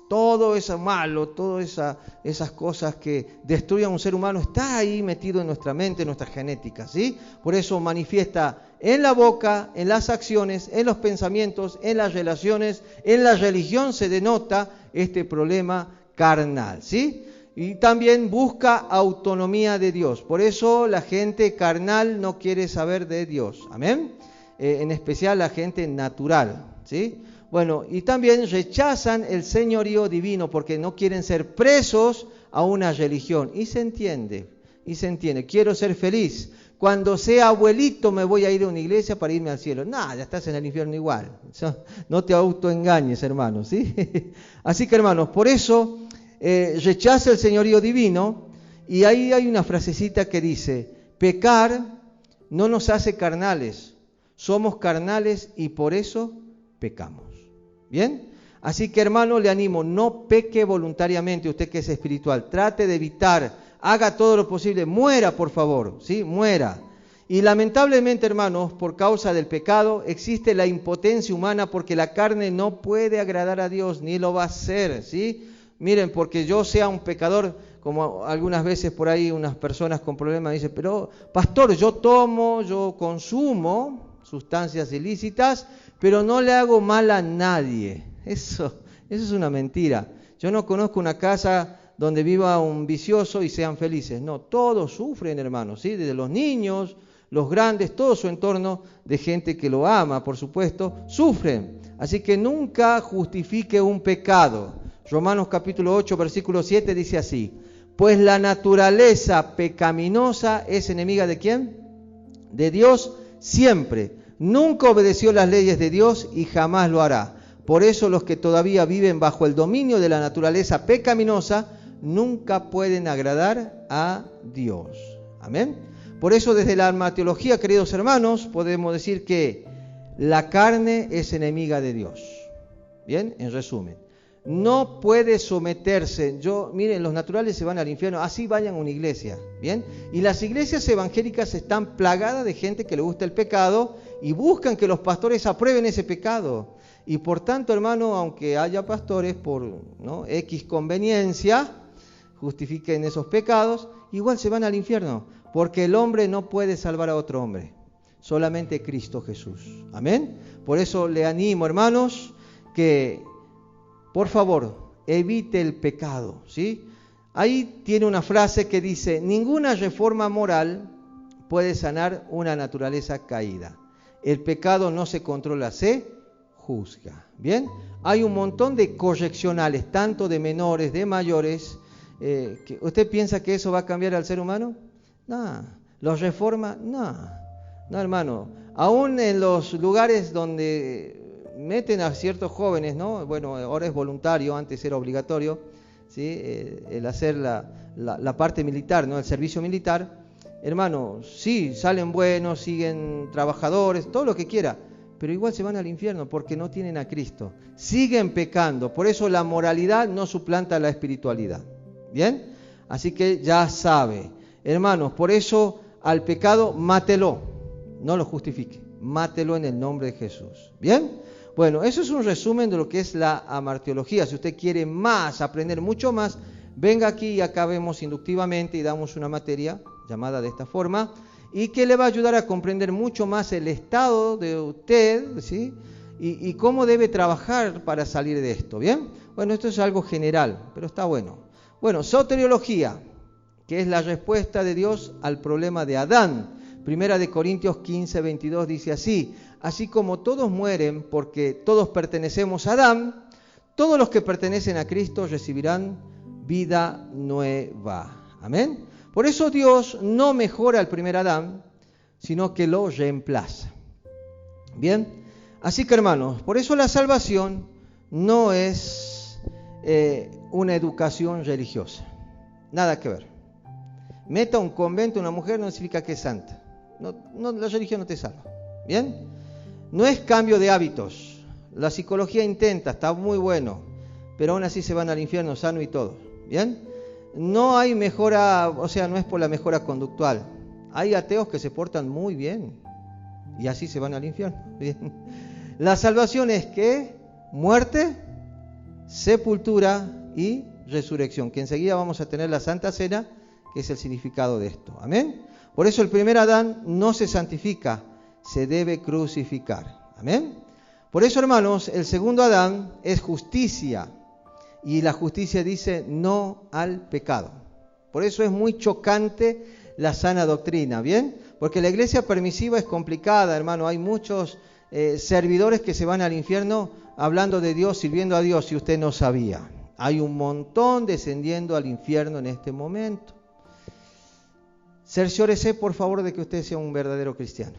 Todo eso malo, todas esas cosas que destruyen a un ser humano está ahí metido en nuestra mente, en nuestra genética, ¿sí? Por eso manifiesta en la boca, en las acciones, en los pensamientos, en las relaciones, en la religión se denota este problema carnal, ¿sí? Y también busca autonomía de Dios. Por eso la gente carnal no quiere saber de Dios, ¿amén? En especial la gente natural, ¿sí? Bueno, y también rechazan el señorío divino porque no quieren ser presos a una religión. Y se entiende. Quiero ser feliz, cuando sea abuelito me voy a ir a una iglesia para irme al cielo. No, ya estás en el infierno igual. No te autoengañes, hermanos, ¿sí? Así que, hermanos, por eso rechaza el señorío divino, y ahí hay una frasecita que dice: pecar no nos hace carnales, somos carnales y por eso pecamos. ¿Bien? Así que, hermano, le animo, no peque voluntariamente, usted que es espiritual, trate de evitar, haga todo lo posible, muera por favor, ¿sí? Muera. Y lamentablemente, hermanos, por causa del pecado existe la impotencia humana, porque la carne no puede agradar a Dios, ni lo va a hacer, ¿sí? Miren, porque yo sea un pecador, como algunas veces por ahí unas personas con problemas dicen: pero pastor, yo tomo, yo consumo sustancias ilícitas, pero no le hago mal a nadie. Eso es una mentira. Yo no conozco una casa donde viva un vicioso y sean felices. No, todos sufren, hermanos, ¿sí? Desde los niños, los grandes, todo su entorno de gente que lo ama, por supuesto, sufren. Así que nunca justifique un pecado. Romanos capítulo 8, versículo 7 dice así: pues la naturaleza pecaminosa es enemiga ¿de quién? De Dios siempre. Nunca obedeció las leyes de Dios y jamás lo hará. Por eso los que todavía viven bajo el dominio de la naturaleza pecaminosa nunca pueden agradar a Dios. Amén. Por eso desde la armateología, queridos hermanos, podemos decir que la carne es enemiga de Dios. Bien, en resumen, no puede someterse. Miren, los naturales se van al infierno, así vayan a una iglesia, ¿bien? Y las iglesias evangélicas están plagadas de gente que le gusta el pecado y buscan que los pastores aprueben ese pecado. Y por tanto, hermano, aunque haya pastores por X conveniencia, justifiquen esos pecados, igual se van al infierno, porque el hombre no puede salvar a otro hombre, solamente Cristo Jesús. Amén. Por eso le animo, hermanos, que por favor evite el pecado, ¿sí? Ahí tiene una frase que dice: ninguna reforma moral puede sanar una naturaleza caída. El pecado no se controla, se juzga. Bien, hay un montón de correccionales, tanto de menores, de mayores. Que ¿usted piensa que eso va a cambiar al ser humano? No. ¿Los reforma? No, hermano. Aún en los lugares donde meten a ciertos jóvenes, ¿no? Bueno, ahora es voluntario, antes era obligatorio, ¿sí? El hacer la parte militar, ¿no? El servicio militar. Hermano, sí, salen buenos, siguen trabajadores, todo lo que quiera, pero igual se van al infierno porque no tienen a Cristo. Siguen pecando. Por eso la moralidad no suplanta la espiritualidad. ¿Bien? Así que ya sabe. Hermanos, por eso al pecado mátelo. No lo justifique. Mátelo en el nombre de Jesús. ¿Bien? Bueno, eso es un resumen de lo que es la amarteología. Si usted quiere más, aprender mucho más, venga aquí y acá vemos inductivamente y damos una materia llamada de esta forma, y que le va a ayudar a comprender mucho más el estado de usted, ¿sí? Y cómo debe trabajar para salir de esto, ¿bien? Bueno, esto es algo general, pero está bueno. Bueno, soteriología, que es la respuesta de Dios al problema de Adán. Primera de Corintios 15, 22 dice así: así como todos mueren porque todos pertenecemos a Adán, todos los que pertenecen a Cristo recibirán vida nueva. Amén. Por eso Dios no mejora al primer Adán, sino que lo reemplaza. Bien, así que hermanos, por eso la salvación no es una educación religiosa. Nada que ver. Meta a un convento una mujer no significa que es santa. No, la religión no te salva. Bien, no es cambio de hábitos. La psicología intenta, está muy bueno, pero aún así se van al infierno sano y todo. Bien. No hay mejora, o sea, no es por la mejora conductual. Hay ateos que se portan muy bien y así se van al infierno. Bien. La salvación es ¿qué? Muerte, sepultura y resurrección, que enseguida vamos a tener la Santa Cena, que es el significado de esto. Amén. Por eso el primer Adán no se santifica, se debe crucificar. Amén. Por eso, hermanos, el segundo Adán es justicia. Y la justicia dice no al pecado. Por eso es muy chocante la sana doctrina, ¿bien? Porque la iglesia permisiva es complicada, hermano. Hay muchos servidores que se van al infierno hablando de Dios, sirviendo a Dios, si usted no sabía. Hay un montón descendiendo al infierno en este momento. cerciórese por favor de que usted sea un verdadero cristiano.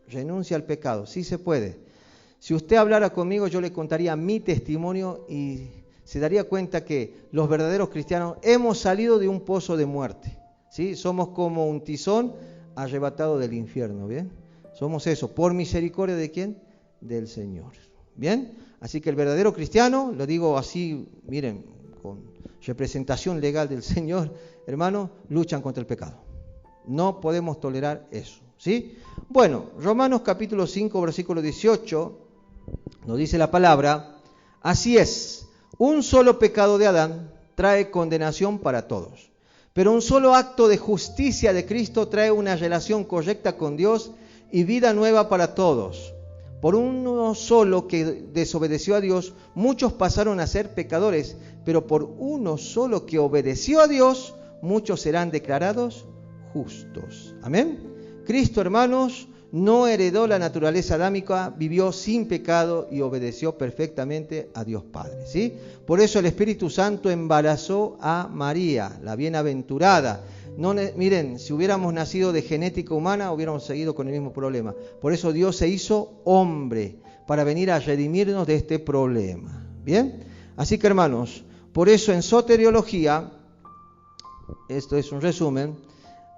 Renuncia al pecado, sí se puede. Si usted hablara conmigo, yo le contaría mi testimonio y se daría cuenta que los verdaderos cristianos hemos salido de un pozo de muerte, ¿sí? Somos como un tizón arrebatado del infierno, ¿bien? Somos eso, por misericordia ¿de quién? Del Señor, ¿bien? Así que el verdadero cristiano, lo digo así, miren, con representación legal del Señor, hermano, luchan contra el pecado. No podemos tolerar eso, ¿sí? Bueno, Romanos capítulo 5, versículo 18, nos dice la palabra, así es, un solo pecado de Adán trae condenación para todos, pero un solo acto de justicia de Cristo trae una relación correcta con Dios y vida nueva para todos. Por uno solo que desobedeció a Dios, muchos pasaron a ser pecadores, pero por uno solo que obedeció a Dios, muchos serán declarados justos. Amén. Cristo, hermanos, no heredó la naturaleza adámica, vivió sin pecado y obedeció perfectamente a Dios Padre, ¿sí? Por eso el Espíritu Santo embarazó a María, la bienaventurada. No, miren, si hubiéramos nacido de genética humana, hubiéramos seguido con el mismo problema. Por eso Dios se hizo hombre, para venir a redimirnos de este problema. ¿Bien? Así que, hermanos, por eso en soteriología, esto es un resumen,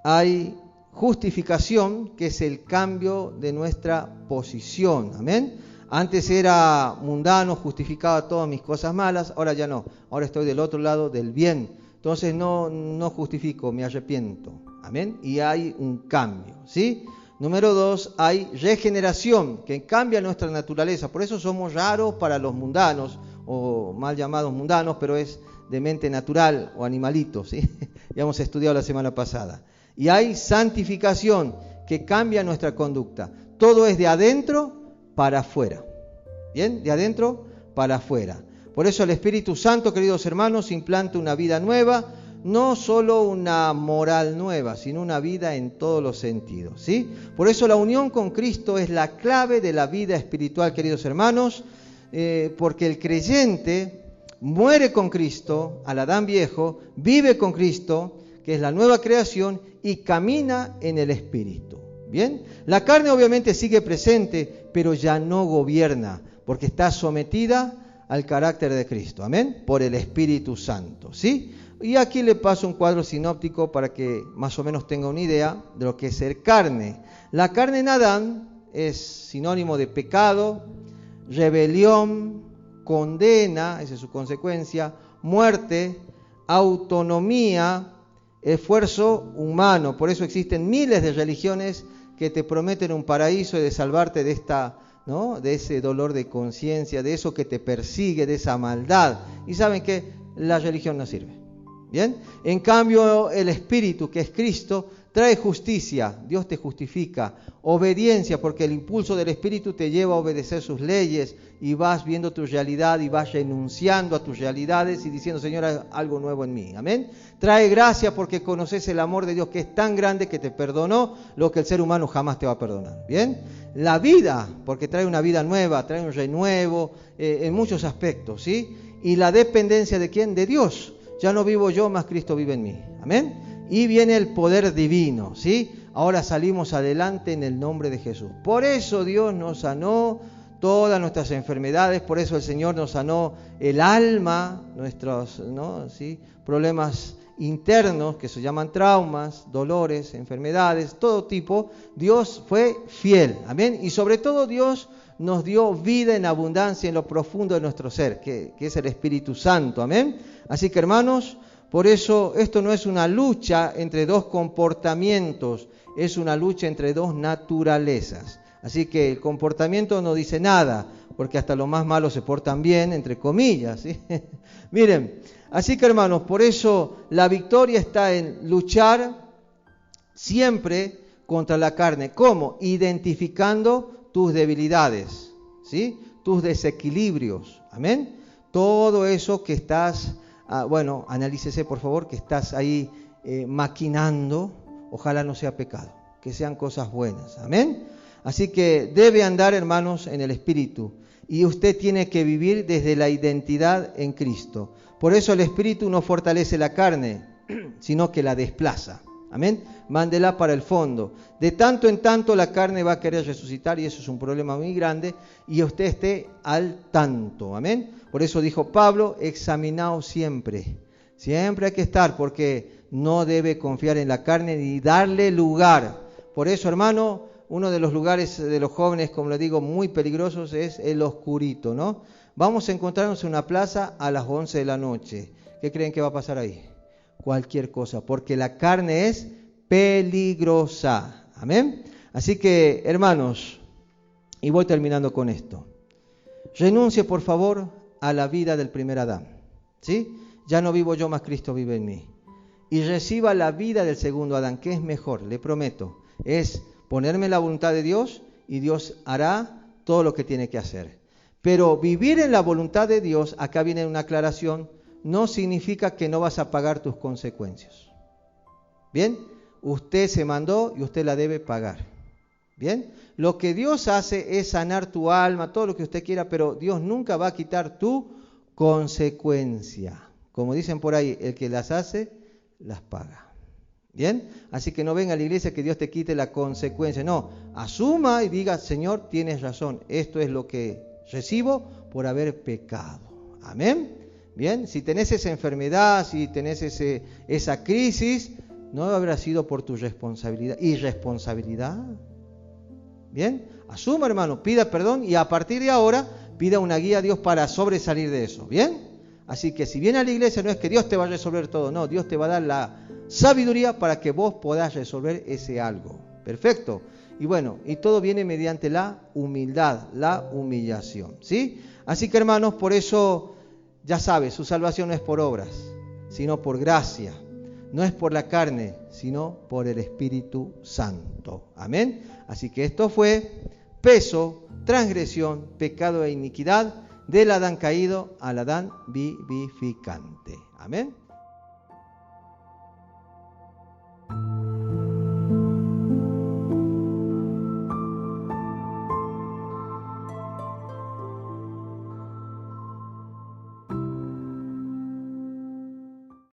hay justificación, que es el cambio de nuestra posición. Amén. Antes era mundano, justificaba todas mis cosas malas, ahora ya no. Ahora estoy del otro lado del bien. Entonces no justifico, me arrepiento. Amén. Y hay un cambio, ¿sí? Número 2, hay regeneración, que cambia nuestra naturaleza. Por eso somos raros para los mundanos, o mal llamados mundanos, pero es de mente natural o animalitos, ¿sí? Ya hemos estudiado la semana pasada. Y hay santificación, que cambia nuestra conducta. Todo es de adentro para afuera. ¿Bien? De adentro para afuera. Por eso el Espíritu Santo, queridos hermanos, implanta una vida nueva, no solo una moral nueva, sino una vida en todos los sentidos, ¿sí? Por eso la unión con Cristo es la clave de la vida espiritual, queridos hermanos, porque el creyente muere con Cristo, al Adán viejo, vive con Cristo, que es la nueva creación, y camina en el Espíritu. ¿Bien? La carne obviamente sigue presente, pero ya no gobierna, porque está sometida al carácter de Cristo. ¿Amén? Por el Espíritu Santo. ¿Sí? Y aquí le paso un cuadro sinóptico para que más o menos tenga una idea de lo que es ser carne. La carne en Adán es sinónimo de pecado, rebelión, condena, esa es su consecuencia, muerte, autonomía, esfuerzo humano. Por eso existen miles de religiones que te prometen un paraíso y de salvarte de esta, ¿no?, de ese dolor de conciencia, de eso que te persigue, de esa maldad. Y saben que la religión no sirve. ¿Bien? En cambio, el Espíritu, que es Cristo, trae justicia. Dios te justifica. Obediencia, porque el impulso del Espíritu te lleva a obedecer sus leyes y vas viendo tu realidad y vas renunciando a tus realidades y diciendo, Señor, algo nuevo en mí. Amén. Trae gracia porque conoces el amor de Dios, que es tan grande que te perdonó lo que el ser humano jamás te va a perdonar. Bien. La vida, porque trae una vida nueva, trae un renuevo en muchos aspectos, ¿sí? Y la dependencia de ¿quién? De Dios. Ya no vivo yo, más Cristo vive en mí. Amén. Y viene el poder divino, ¿sí? Ahora salimos adelante en el nombre de Jesús. Por eso Dios nos sanó todas nuestras enfermedades, por eso el Señor nos sanó el alma, nuestros, ¿no?, ¿sí?, problemas internos que se llaman traumas, dolores, enfermedades, todo tipo. Dios fue fiel. Amén. Y sobre todo Dios nos dio vida en abundancia en lo profundo de nuestro ser, que es el Espíritu Santo. Amén. Así que, hermanos, por eso esto no es una lucha entre dos comportamientos, es una lucha entre dos naturalezas. Así que el comportamiento no dice nada, porque hasta los más malos se portan bien, entre comillas, ¿sí? Miren, así que, hermanos, por eso la victoria está en luchar siempre contra la carne. ¿Cómo? Identificando tus debilidades, ¿sí?, tus desequilibrios. Amén. Todo eso que estás, analícese por favor, que estás ahí maquinando, ojalá no sea pecado, que sean cosas buenas. Amén. Así que debe andar, hermanos, en el Espíritu, y usted tiene que vivir desde la identidad en Cristo. Por eso el Espíritu no fortalece la carne, sino que la desplaza. Amén. Mándela para el fondo. De tanto en tanto la carne va a querer resucitar y eso es un problema muy grande y usted esté al tanto. Amén. Por eso dijo Pablo, examinaos siempre. Siempre hay que estar porque no debe confiar en la carne ni darle lugar. Por eso, hermano, uno de los lugares de los jóvenes, como le digo, muy peligrosos es el oscurito, ¿no? Vamos a encontrarnos en una plaza a las 11 de la noche. ¿Qué creen que va a pasar ahí? Cualquier cosa, porque la carne es peligrosa. Amén. Así que, hermanos, y voy terminando con esto. Renuncie, por favor, a la vida del primer Adán. ¿Sí? Ya no vivo yo, más Cristo vive en mí. Y reciba la vida del segundo Adán, que es mejor, le prometo. Es ponerme en la voluntad de Dios y Dios hará todo lo que tiene que hacer. Pero vivir en la voluntad de Dios, acá viene una aclaración, no significa que no vas a pagar tus consecuencias. ¿Bien? Usted se mandó y usted la debe pagar. ¿Bien? Lo que Dios hace es sanar tu alma, todo lo que usted quiera, pero Dios nunca va a quitar tu consecuencia. Como dicen por ahí, el que las hace, las paga. ¿Bien? Así que no venga a la iglesia que Dios te quite la consecuencia. No, asuma y diga, Señor, tienes razón, esto es lo que recibo por haber pecado. Amén. Bien, si tenés esa enfermedad, si tenés esa crisis, no habrá sido por tu responsabilidad. ¿Irresponsabilidad? Bien, asuma, hermano, pida perdón y a partir de ahora pida una guía a Dios para sobresalir de eso. ¿Bien? Así que si viene a la iglesia no es que Dios te va a resolver todo, no, Dios te va a dar la sabiduría para que vos podás resolver ese algo. Perfecto. Y bueno, y todo viene mediante la humildad, la humillación. ¿Sí? Así que, hermanos, por eso ya sabes, su salvación no es por obras, sino por gracia. No es por la carne, sino por el Espíritu Santo. Amén. Así que esto fue peso, transgresión, pecado e iniquidad del Adán caído al Adán vivificante. Amén.